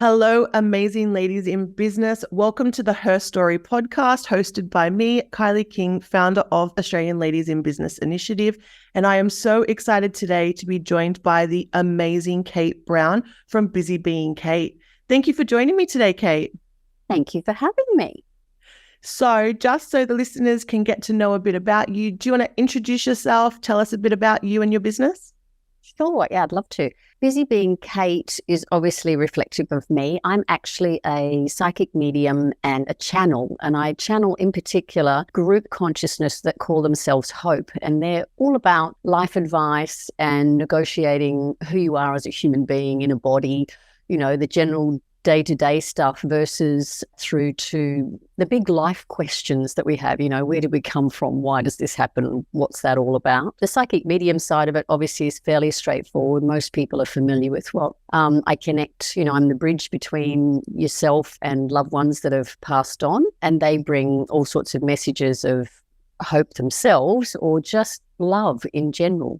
Hello, amazing ladies in business. Welcome to the HerStory podcast, hosted by me, Kylie King, founder of Australian Ladies in Business Initiative. And I am so excited today to be joined by the amazing Kate Brown from Busy Being Kate. Thank you for joining me today, Kate. Thank you for having me. So just so the listeners can get to know a bit about you, do you want to introduce yourself? Tell us a bit about you and your business? Sure, yeah, I'd love to. Busy Being Kate is obviously reflective of me. I'm actually a psychic medium and a channel, and I channel in particular group consciousness that call themselves Hope, and they're all about life advice and negotiating who you are as a human being in a body, the general day-to-day stuff versus through to the big life questions that we have, where did we come from? Why does this happen? What's that all about? The psychic medium side of it obviously is fairly straightforward. Most people are familiar with what I connect, I'm the bridge between yourself and loved ones that have passed on, and they bring all sorts of messages of hope themselves or just love in general,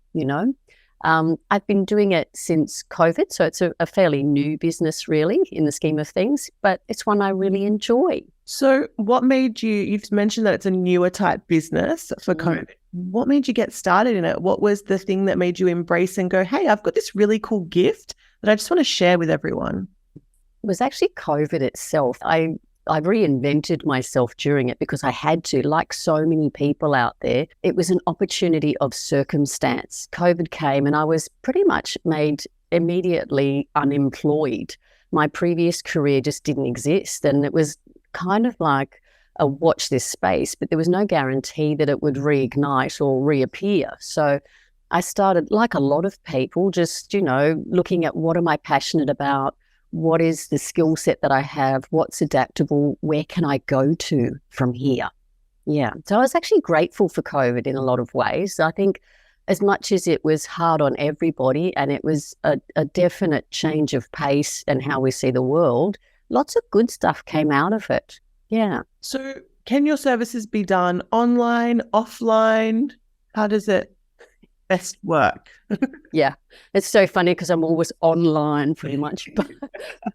I've been doing it since COVID, so it's a fairly new business really in the scheme of things, but it's one I really enjoy. So what made you've mentioned that it's a newer type business for COVID. What made you get started in it? What was the thing that made you embrace and go, hey, I've got this really cool gift that I just want to share with everyone? It was actually COVID itself. I reinvented myself during it because I had to, like so many people out there. It was an opportunity of circumstance. COVID came and I was pretty much made immediately unemployed. My previous career just didn't exist, and it was kind of like a watch this space, but there was no guarantee that it would reignite or reappear. So I started, like a lot of people, just, looking at what am I passionate about? What is the skill set that I have? What's adaptable? Where can I go to from here? Yeah. So I was actually grateful for COVID in a lot of ways. I think as much as it was hard on everybody and it was a definite change of pace and how we see the world, lots of good stuff came out of it. Yeah. So can your services be done online, offline? How does it best work? Yeah, it's so funny because I'm always online pretty much,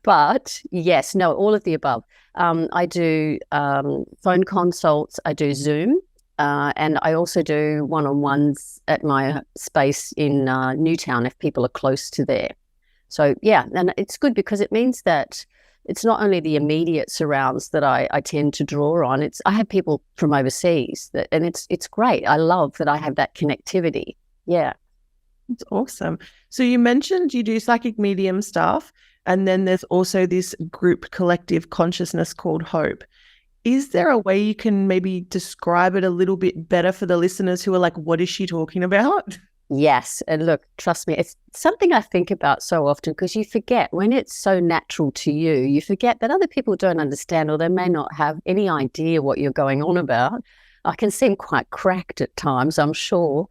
but yes, no, all of the above. I do phone consults, I do Zoom, and I also do one-on-ones at my space in Newtown if people are close to there. So yeah, and it's good because it means that it's not only the immediate surrounds that I tend to draw on. I have people from overseas and it's great. I love that I have that connectivity. Yeah. It's awesome. So you mentioned you do psychic medium stuff, and then there's also this group collective consciousness called Hope. Is there a way you can maybe describe it a little bit better for the listeners who are like, what is she talking about? Yes. And look, trust me, it's something I think about so often because you forget when it's so natural to you, you forget that other people don't understand or they may not have any idea what you're going on about. I can seem quite cracked at times, I'm sure.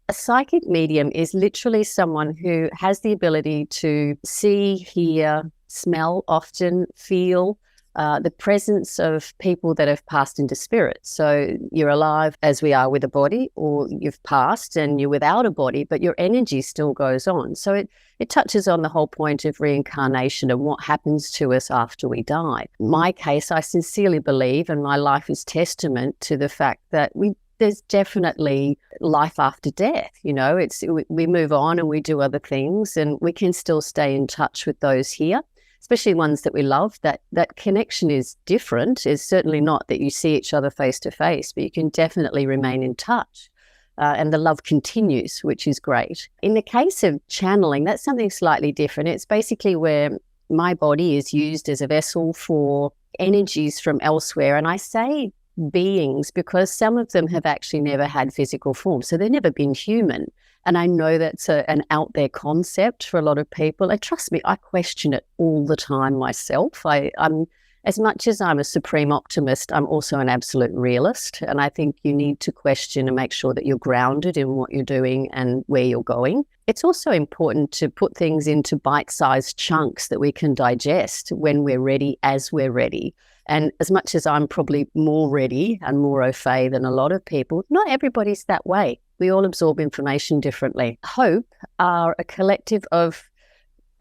A psychic medium is literally someone who has the ability to see, hear, smell, often feel the presence of people that have passed into spirit. So you're alive as we are with a body, or you've passed and you're without a body, but your energy still goes on. So it touches on the whole point of reincarnation and what happens to us after we die. In my case, I sincerely believe, and my life is testament to the fact that there's definitely life after death. We move on and we do other things, and we can still stay in touch with those here, especially ones that we love. That connection is different. It's certainly not that you see each other face to face, but you can definitely remain in touch. And the love continues, which is great. In the case of channeling, that's something slightly different. It's basically where my body is used as a vessel for energies from elsewhere. And I say beings because some of them have actually never had physical form, so they've never been human. And I know that's an out there concept for a lot of people, and trust me, I question it all the time myself. I'm as much as I'm a supreme optimist, I'm also an absolute realist, and I think you need to question and make sure that you're grounded in what you're doing and where you're going. It's also important to put things into bite-sized chunks that we can digest when we're ready, as we're ready. And as much as I'm probably more ready and more au fait than a lot of people, not everybody's that way. We all absorb information differently. Hope are a collective of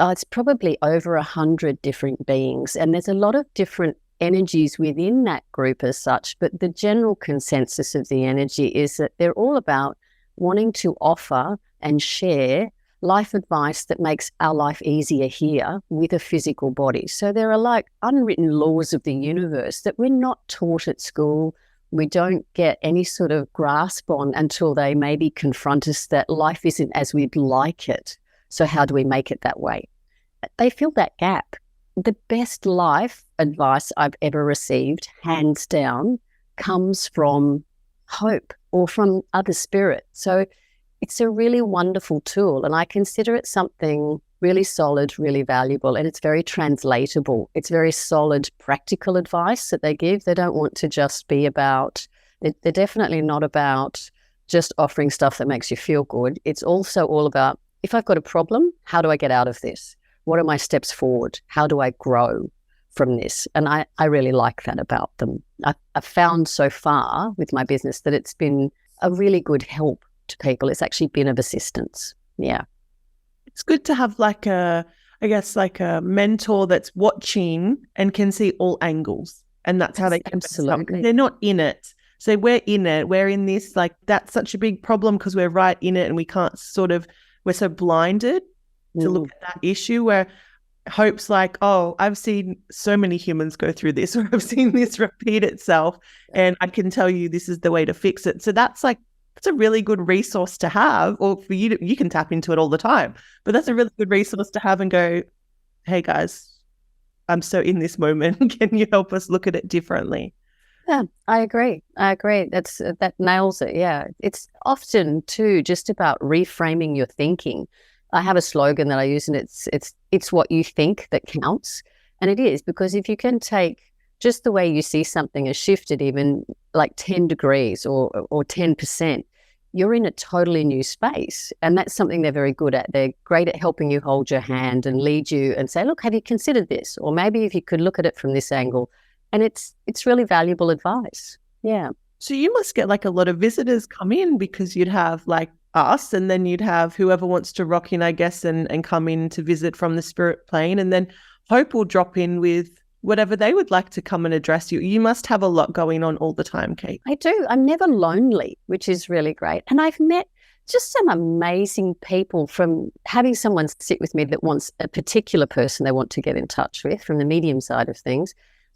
It's probably over 100 different beings, and there's a lot of different energies within that group as such, but the general consensus of the energy is that they're all about wanting to offer and share life advice that makes our life easier here with a physical body. So there are like unwritten laws of the universe that we're not taught at school. We don't get any sort of grasp on until they maybe confront us that life isn't as we'd like it. So how do we make it that way? They fill that gap. The best life advice I've ever received, hands down, comes from hope or from other spirit. So it's a really wonderful tool, and I consider it something really solid, really valuable, and it's very translatable. It's very solid, practical advice that they give. They don't want to just be about, they're definitely not about just offering stuff that makes you feel good. It's also all about, if I've got a problem, how do I get out of this? What are my steps forward? How do I grow from this? And I really like that about them. I've found so far with my business that it's been a really good help to people. It's actually been of assistance. Yeah. It's good to have like a mentor that's watching and can see all angles. And that's how they can absolutely. They're not in it. So we're in it. We're in this, like, that's such a big problem because we're right in it and we can't we're so blinded to look at that issue, where hope's like, oh, I've seen so many humans go through this, or I've seen this repeat itself, and I can tell you this is the way to fix it. So that's a really good resource to have, or for you you can tap into it all the time, but that's a really good resource to have and go, hey guys, I'm so in this moment. Can you help us look at it differently? Yeah, I agree. That nails it. Yeah. It's often too just about reframing your thinking. I have a slogan that I use, and it's what you think that counts. And it is, because if you can take just the way you see something has shifted even like 10 degrees or 10%, you're in a totally new space. And that's something they're very good at. They're great at helping you hold your hand and lead you and say, look, have you considered this? Or maybe if you could look at it from this angle. And it's really valuable advice. Yeah. So you must get like a lot of visitors come in, because you'd have like us, and then you'd have whoever wants to rock in, I guess, and come in to visit from the spirit plane. And then Hope will drop in with whatever they would like to come and address you. You must have a lot going on all the time, Kate. I do. I'm never lonely, which is really great. And I've met just some amazing people from having someone sit with me that wants a particular person they want to get in touch with from the medium side of things.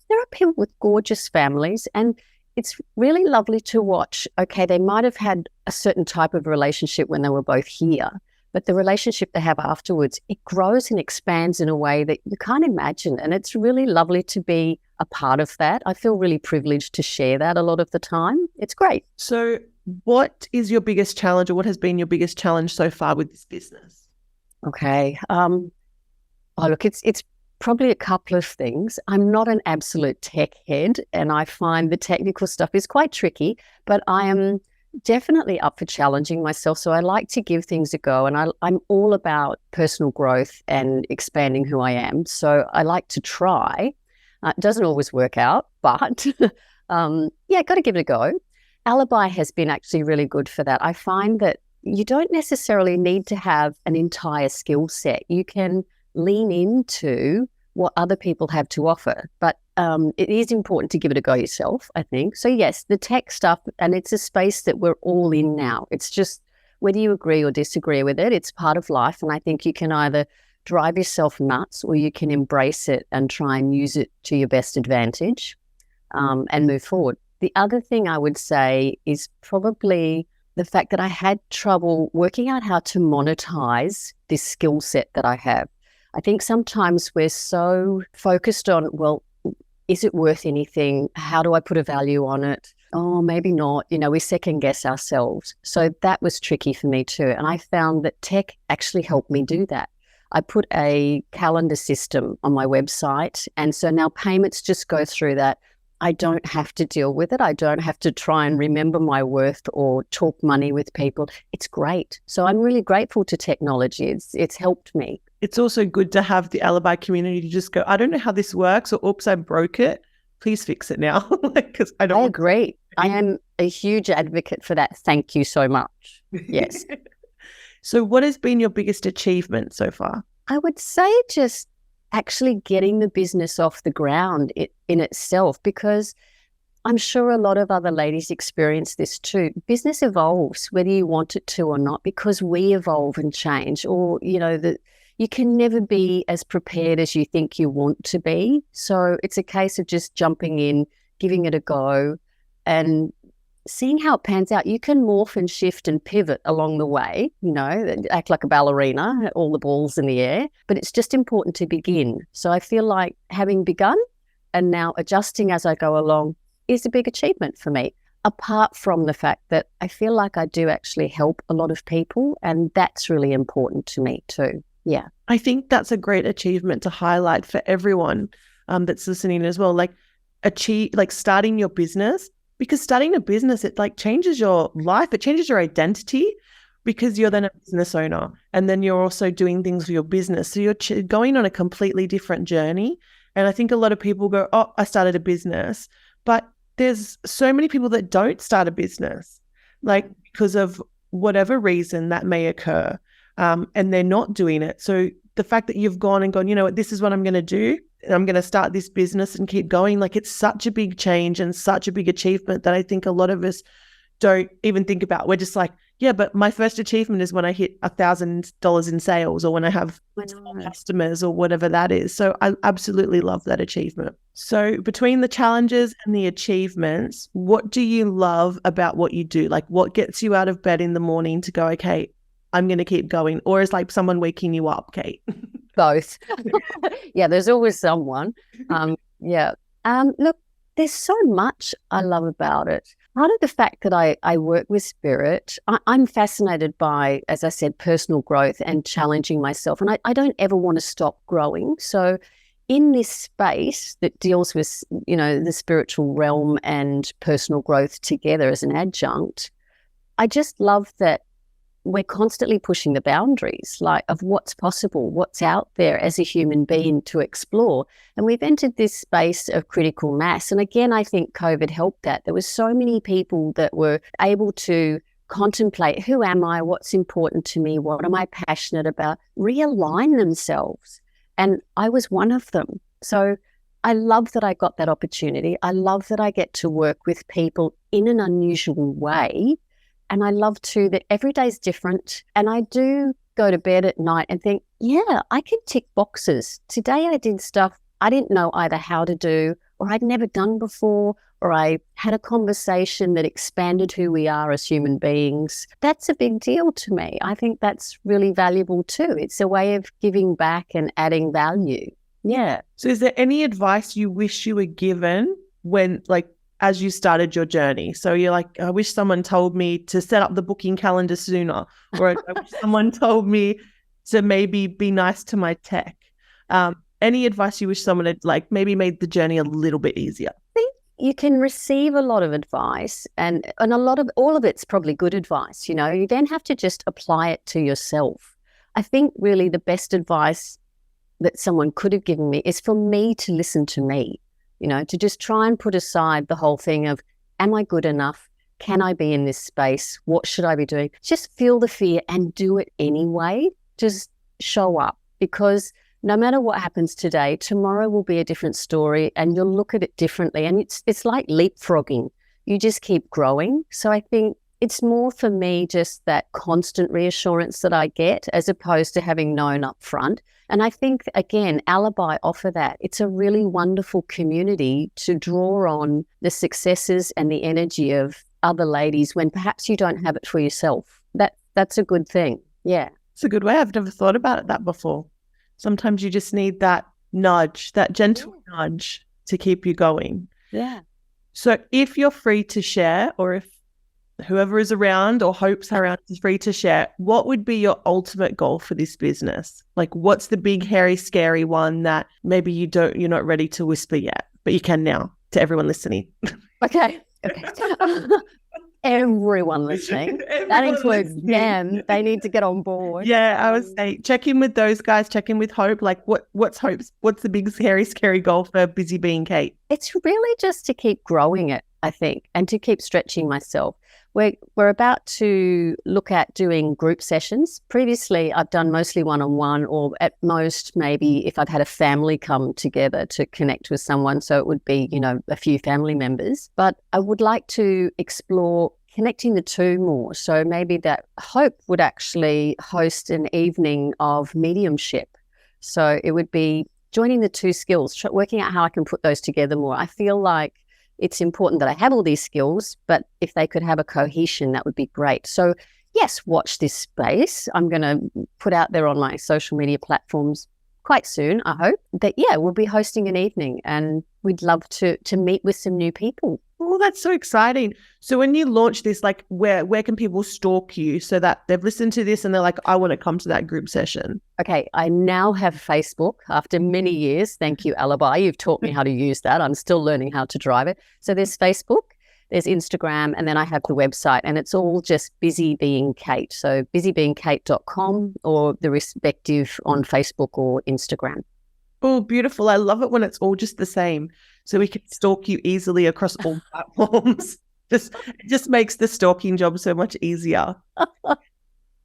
There are people with gorgeous families, and it's really lovely to watch. Okay, they might have had a certain type of relationship when they were both here, but the relationship they have afterwards, it grows and expands in a way that you can't imagine. And it's really lovely to be a part of that. I feel really privileged to share that a lot of the time. It's great. So what is your biggest challenge, or what has been your biggest challenge so far with this business? Okay. Look, it's probably a couple of things. I'm not an absolute tech head, and I find the technical stuff is quite tricky, but I am definitely up for challenging myself. So I like to give things a go, and I'm all about personal growth and expanding who I am. So I like to try. It doesn't always work out, but got to give it a go. ALIBI has been actually really good for that. I find that you don't necessarily need to have an entire skill set. You can lean into what other people have to offer, but it is important to give it a go yourself, I think. So yes, the tech stuff, and it's a space that we're all in now. It's just whether you agree or disagree with it, it's part of life. And I think you can either drive yourself nuts, or you can embrace it and try and use it to your best advantage and move forward. The other thing I would say is probably the fact that I had trouble working out how to monetize this skill set that I have. I think sometimes we're so focused on, well, is it worth anything? How do I put a value on it? Oh, maybe not. We second guess ourselves. So that was tricky for me too. And I found that tech actually helped me do that. I put a calendar system on my website, and so now payments just go through that. I don't have to deal with it. I don't have to try and remember my worth or talk money with people. It's great. So I'm really grateful to technology. It's helped me. It's also good to have the ALIBI community to just go, I don't know how this works, or oops, I broke it. Please fix it now. Because I agree. I am a huge advocate for that. Thank you so much. Yes. So what has been your biggest achievement so far? I would say just actually getting the business off the ground in itself, because I'm sure a lot of other ladies experience this too. Business evolves, whether you want it to or not, because we evolve and change, or, you can never be as prepared as you think you want to be. So it's a case of just jumping in, giving it a go, and seeing how it pans out. You can morph and shift and pivot along the way, act like a ballerina, all the balls in the air, but it's just important to begin. So I feel like having begun and now adjusting as I go along is a big achievement for me, apart from the fact that I feel like I do actually help a lot of people, and that's really important to me too. Yeah. I think that's a great achievement to highlight for everyone that's listening as well. Like starting your business, because starting a business, it like changes your life. It changes your identity, because you're then a business owner, and then you're also doing things for your business. So you're going on a completely different journey. And I think a lot of people go, oh, I started a business, but there's so many people that don't start a business, like because of whatever reason that may occur. And they're not doing it. So the fact that you've gone, you know what, this is what I'm going to do, and I'm going to start this business and keep going, like it's such a big change and such a big achievement that I think a lot of us don't even think about. We're just like, yeah, but my first achievement is when I hit $1,000 in sales, or when I have customers, or whatever that is. So I absolutely love that achievement. So between the challenges and the achievements, what do you love about what you do? Like, what gets you out of bed in the morning to go, okay, I'm going to keep going? Or is like someone waking you up, Kate? Both. Yeah, there's always someone. Look, there's so much I love about it. Part of the fact that I work with spirit, I'm fascinated by, as I said, personal growth and challenging myself. And I don't ever want to stop growing. So in this space that deals with, the spiritual realm and personal growth together as an adjunct, I just love that we're constantly pushing the boundaries, like of what's possible, what's out there as a human being to explore. And we've entered this space of critical mass. And again, I think COVID helped that. There were so many people that were able to contemplate, who am I, what's important to me, what am I passionate about, realign themselves. And I was one of them. So I love that I got that opportunity. I love that I get to work with people in an unusual way. And I love too that every day is different. And I do go to bed at night and think, yeah, I can tick boxes. Today I did stuff I didn't know either how to do, or I'd never done before, or I had a conversation that expanded who we are as human beings. That's a big deal to me. I think that's really valuable too. It's a way of giving back and adding value. Yeah. So is there any advice you wish you were given when, like, as you started your journey? So you're like, I wish someone told me to set up the booking calendar sooner, or I wish someone told me to maybe be nice to my tech. Any advice you wish someone had, like, maybe made the journey a little bit easier? I think you can receive a lot of advice, and all of it's probably good advice. You then have to just apply it to yourself. I think really the best advice that someone could have given me is for me to listen to me. To just try and put aside the whole thing of, am I good enough? Can I be in this space? What should I be doing? Just feel the fear and do it anyway. Just show up, because no matter what happens today, tomorrow will be a different story, and you'll look at it differently. And it's like leapfrogging. You just keep growing. So I think it's more for me just that constant reassurance that I get, as opposed to having known up front. And I think, again, ALIBI offer that. It's a really wonderful community to draw on the successes and the energy of other ladies when perhaps you don't have it for yourself. That's a good thing. Yeah. It's a good way. I've never thought about it that before. Sometimes you just need that nudge, that gentle nudge to keep you going. Yeah. So if you're free to share, or if whoever is around or hopes around is free to share, what would be your ultimate goal for this business? Like, what's the big, hairy, scary one that maybe you're not ready to whisper yet, but you can now to everyone listening? Okay. Everyone listening. That includes them. They need to get on board. Yeah, I would say check in with those guys, check in with Hope. Like, what's Hope's? What's the big, hairy, scary goal for Busy Being Kate? It's really just to keep growing it, I think, and to keep stretching myself. We're about to look at doing group sessions. Previously, I've done mostly one-on-one, or at most maybe if I've had a family come together to connect with someone. So it would be, a few family members. But I would like to explore connecting the two more. So maybe that Hope would actually host an evening of mediumship. So it would be joining the two skills, working out how I can put those together more. I feel like it's important that I have all these skills, but if they could have a cohesion, that would be great. So yes, watch this space. I'm going to put out there on my social media platforms quite soon, I hope, that, we'll be hosting an evening and we'd love to meet with some new people. Oh, that's so exciting. So when you launch this, like where can people stalk you so that they've listened to this and they're like, I want to come to that group session? Okay, I now have Facebook after many years. Thank you, ALIBI. You've taught me how to use that. I'm still learning how to drive it. So there's Facebook, there's Instagram, and then I have the website, and it's all just Busy Being Kate. So busybeingkate.com or the respective on Facebook or Instagram. Oh, beautiful. I love it when it's all just the same. So we can stalk you easily across all platforms. It just makes the stalking job so much easier.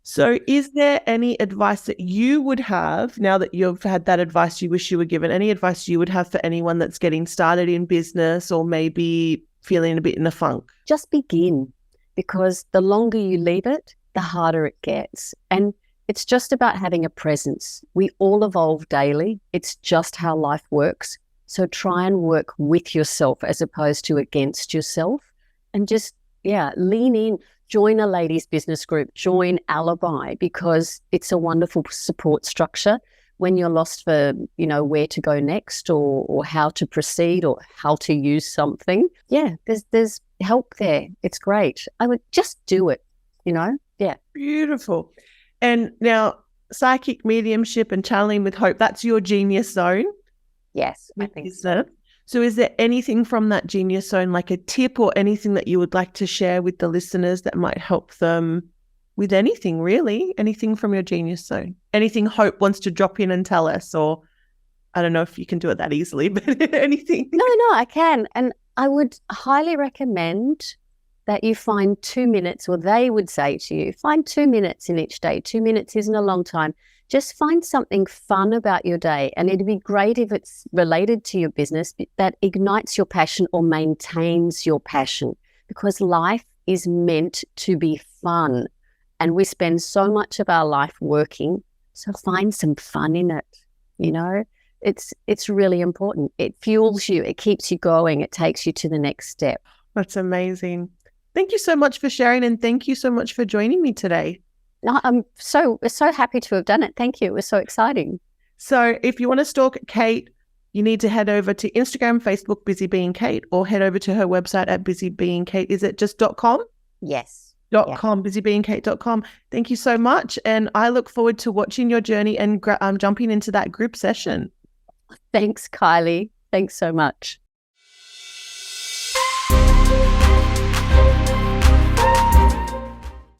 So is there any advice that you would have, now that you've had that advice you wish you were given, any advice you would have for anyone that's getting started in business or maybe feeling a bit in a funk? Just begin, because the longer you leave it, the harder it gets. And it's just about having a presence. We all evolve daily. It's just how life works. So try and work with yourself as opposed to against yourself, and just, lean in. Join a ladies' business group, join ALIBI, because it's a wonderful support structure when you're lost for, where to go next or how to proceed or how to use something. Yeah, there's help there. It's great. I would just do it, Beautiful. And now psychic mediumship and channeling with Hope, that's your genius zone. Yes, I think so. So is there anything from that genius zone, like a tip or anything that you would like to share with the listeners that might help them with anything, really? Anything from your genius zone? Anything Hope wants to drop in and tell us? Or I don't know if you can do it that easily, but anything? No, I can. And I would highly recommend that you find 2 minutes, or they would say to you, find 2 minutes in each day. 2 minutes isn't a long time. Just find something fun about your day. And it'd be great if it's related to your business that ignites your passion or maintains your passion, because life is meant to be fun. And we spend so much of our life working. So find some fun in it. It's really important. It fuels you. It keeps you going. It takes you to the next step. That's amazing. Thank you so much for sharing, and thank you so much for joining me today. I'm so happy to have done it. Thank you. It was so exciting. So if you want to stalk Kate, you need to head over to Instagram, Facebook, Busy Being Kate, or head over to her website at busybeingkate. Is it just .com? Yes. .com, busybeingkate.com. Thank you so much. And I look forward to watching your journey and jumping into that group session. Thanks, Kylie. Thanks so much.